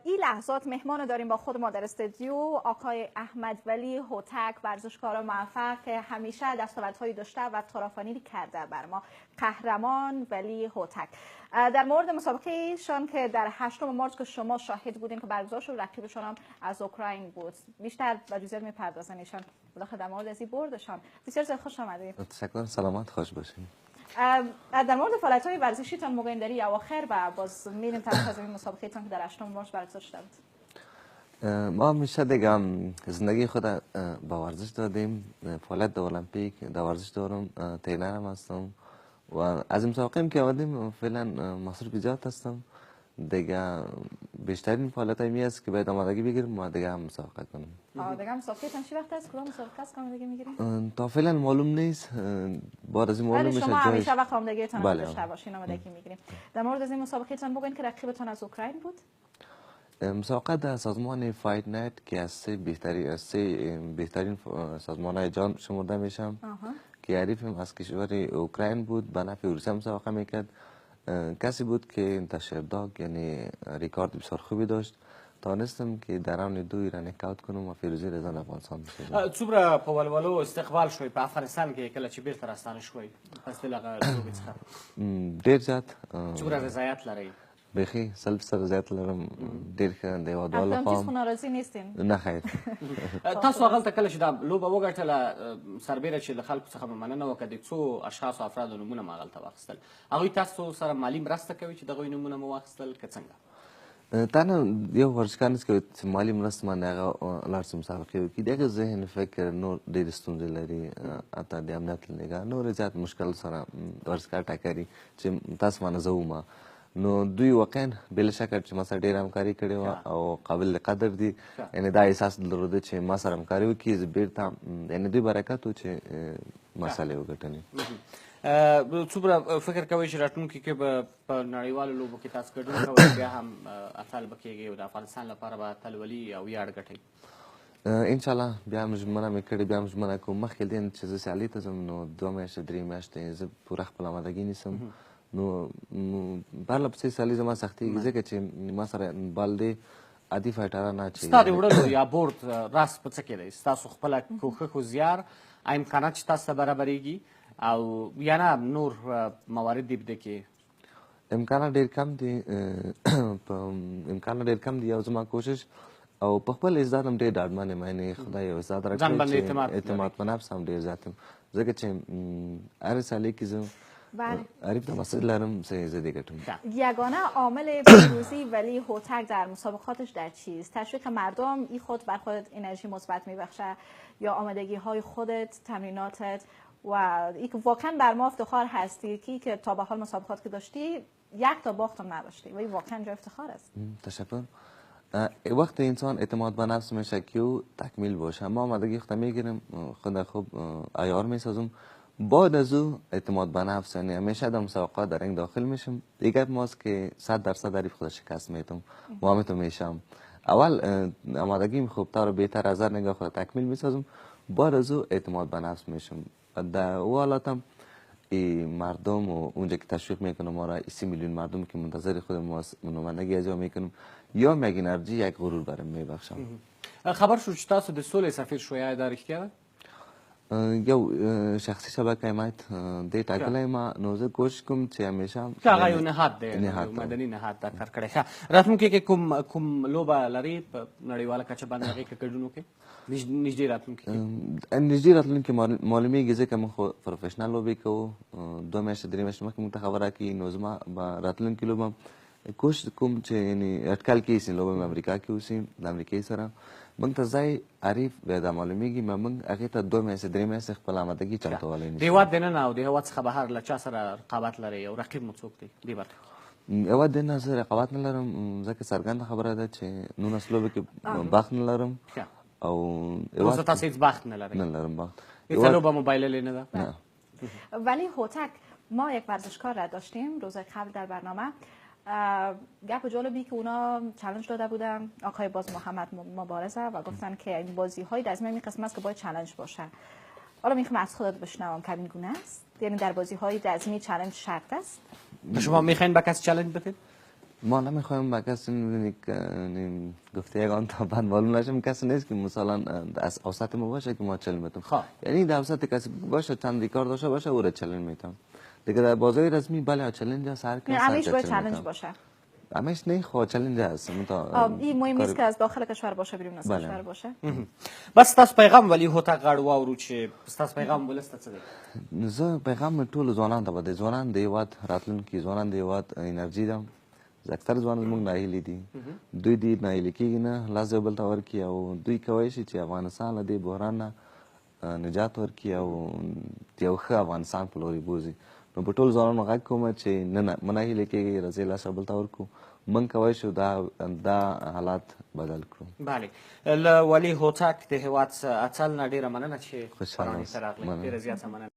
این لحظات مهمان داریم با خود ما در استودیو، آقای احمد ولی هوتک، ورزشکار موفق که همیشه دستاوردهایی داشته و طرفانی کرده بر ما. قهرمان ولی هوتک. در مورد مسابقه شان که در 8 مارس که شما شاهد بودین که برگزار شد، رقیبشان هم از اوکراین بود. بیشتر به جزئیات میپردازن ایشان در مورد از این بردشان. بسیار زیاد خوش آمدید. تشکر، سلامت، خوش باشین. در مورد فعالیت‌های ورزشیتان موقع در اواخر و باز میریم طرف از این مسابقه‌تان که در 8 مارس برگزار شده بود. ما همیشه دیگه زندگی خود با ورزش دادیم. فعالیت در المپیک در ورزش دارم، ترینرم هستم و از مسابقه که آمدیم فعلا مصروف زیاد هستم. دیگه بیشترین فعالیت‌های می است که باید آمادگی بگیریم و دیگه هم مسابقه کنیم. دیگه مسابقه‌تان چی وقت است؟ کدام مسابقه است که آمادگی میگیریم؟ تا فعلا معلوم نیست. بعد از این معلوم میشه. شما همیشه وقت آمادگیتان رو داشته باشین، آمادگی میگیریم. در مورد از این مسابقه‌تان بگوین که رقیبتان از اوکراین بود. مسابقه در سازمان فایت نایت که از سه بهترین سازمان‌های جهان شمرده میشم که حریفم از کشور اوکراین بود. به نفع روسیه مسابقه میکرد. کسی بود که تشرداگ یعنی ریکارد بسیار خوبی داشت. تانستم که در راوند 2 را نکاوت کنم و پیروزی رضا افغانستان بشه. څومره په ولولو استقبال شوی په افغانستان کې کله چې بیرته راستانه شوی پس دغه لوبې څخه؟ ډیر زیات. څومره رضایت لرئ؟ بخی سلف رضایت لرم. ډیر ښه د هیوادوالو خو هم ناراضي نیستین؟ نه خیر. تاسو هغلته کله چې دا لوبه وګټله سربیره چې له خلکو څخه مننه وکړه، د څو اشخاصو افرادو نومونه مو هغلته واخیستل، هغوی تاسو سره مالي مرسته کوي چې دغوی نومونه مو واخیستل که څنګه؟ تنها یو ورزشکار نیست که مالی مرسته من هغه لاړ شي مسابقې وکړي. دغه ذهن فکر نور ډېرې ستونزې لري، حتی د امنیت له نګاه نور زیات مشکل سره ورزشکار ټاکري چې تاسو مانه زه وم. نو دوی واقعا بلا شکه چې ما سره ډېره همکاري کړې وه او قابل قدر دي. یعنې دا احساس درلوده چې ما سره همکاري وکړي، زه بېرته یعنې دوی برکت و چې مسالې وګټلې. څومره فکر کوئ چې راتلونکي کې به په نړیوالو لوبو کې تاسو ګډون کوئ، بیا هم اتل به کېږئ او د افغانستان لپاره به اتلولي او ویاړ ګټئ؟ انشاءالله بیا هم ژمنه مې کړې، بیا هم ژمنه کوم. مخکې دې چې زه سیالۍ ته ځم نو 2 میاشتې 3 میاشتې زه پوره خپل آمادګي نیسم. نو پرله پسې سیالۍ زما سختېږي ځکه چې ما سره بال دی عادي فایټران نه چې ستا د وړلو یا بورد راز په څه کې دی؟ ستاسو خپله کوښښ و زیار، امکانات چې تاسو ته برابرېږي او یا نه نور موارد دي بده کې؟ امکانات ډېر کم دي او زما کوشش او په خپل عزت هم ډېر ډاډمن یم. یعنې خدای یو عزت راکړی چې اعتماد په نفس هم ډېر زیات یم ځکه چې هر سیالۍ کې زه عریف ته مسئله لرم زه دې ګټم. یگانه عامل پیروزی ولی هوتک در مسابقاتش در چیست؟ تشویق مردم ای خود بر خودت انرژی مثبت میبخشه یا آمادگی های خودت، تمریناتت و ای که واقعا بر ما افتخار هستی که تا به حال مسابقات که داشتی 1 تا باخت هم نداشتی و این واقعا جای افتخار است. تشکر. وقت انسان اعتماد به نفس میشه که تکمیل باشه. ما آمادگی خودم میگیرم، خود خوب عیار میسازم. بعد از او اعتماد به نفس یعنی همیشه در مسابقات در رنگ داخل میشم. دیگه ماست که 100% عریف خود شکست میتم و همینطور میشم. اول آمادگیم خوبتر و بهتر از هر نگاه خود تکمیل میسازم، بعد از او اعتماد به نفس میشم. در او حالاتم مردم و اونجا که تشویق میکنم ما را 30 میلیون مردم که منتظر خود ما نمایندگی اجرا میکنم یا یک انرژی یک غرور برام میبخشم. خبر شد چې تاسو د سولې سفیر شوی، آیا دا رښتیا ده؟ یو شخصي شبکه مایت دې ټاکلی ما، نو زه کوشش کوم چې همیشه هغه یو نهاد دی، مدني نهاد دا کار کړی. ښه، راتلونکي کې کوم لوبه لرئ په نړیواله کچه باندې هغې کې ګډون وکړئ نږدې راتلونکي کې؟ نږدې راتلونکي معلومیږي ځکه موږ خو پروفیشنل لوبې کوو. 2 میاشتې 3 میاشتې مخکې موږ ته خبره کوي. نو زما به راتلونکي لوبه کوشش کوم چې یعنې اټکل کې اوسي لوبه مې امریکا کې اوسي د امریکایي سره. موږ ته ځای عریف بیا دا معلومیږي، موږ هغې ته 2 میاشتې 3 میاشتې خپل آمادګي چمتووالی نیسو. د هېواد دننه او د هېواد څخه بهر له چا سره رقابت لرئ او رقیب مو څوک دی دې برخه؟ هېواد دننه زه رقابت نه لرم ځکه څرګنده خبره ده چې 19 لوبې کې بخت نه لرم او اوس تاسو هېڅ بخت نه لرئ؟ نه لرم بخت. هېڅ لوبه مو بایللې نه ده؟ نه. ولی هوتک ما یک ورزشکار را داشتیم روز قبل در برنامه، گپ جالبی که اونا چالش داده بودن آقای باز محمد مبارزه و گفتن که این بازی های در این قسمت است که باید چالش باشه. حالا میخوام از خودت بشنوم که این گونه است؟ یعنی در بازی های در چالش شرط است؟ شما میخواین با کسی چالش بدید؟ ما نمیخوایم با کسی گفته یگان تا بعد معلوم نشم کسی نیست که مثلا از اوسط ما باشه که ما چلنج میتونم. یعنی در اوسط کسی باشه چند کار داشته باشه او را چلنج میتونم. دیگه در بازار رسمی بله چلنج هست هر کس همیشه باید چلنج باشه. همیشه نه خو چلنج هست. این مهم نیست که از داخل کشور باشه بیرون از کشور باشه. بس تاسو پیغام ولی هوتک غړ واورو چې تاسو پیغام ولسته څه دی؟ زه پیغام ټول ځوانان ته بده ځوانان د هیواد راتلونکي ځوانان د هیواد انرژي ده. اکثر ځوانان موږ ناهیلي دي. دوی دې ناهیلي کېږي نه لاس یو بل ته ورکړي او دوی کولی شي چې افغانستان له دې بحران نه نجات ورکړي او د یو ښه افغانستان په لوري بوځي. نو په ټول ځوانانو غږ کوم چې نه مه ناهیلي کېږئ راځئ لاس یو بل ته ورکړو موږ کولی شو دا حالات بدل کړو. بله له ولي هوتک د هیواد اتل نه ډېره مننه چې پرانې ته راغلی. ډېره زیاته مننه.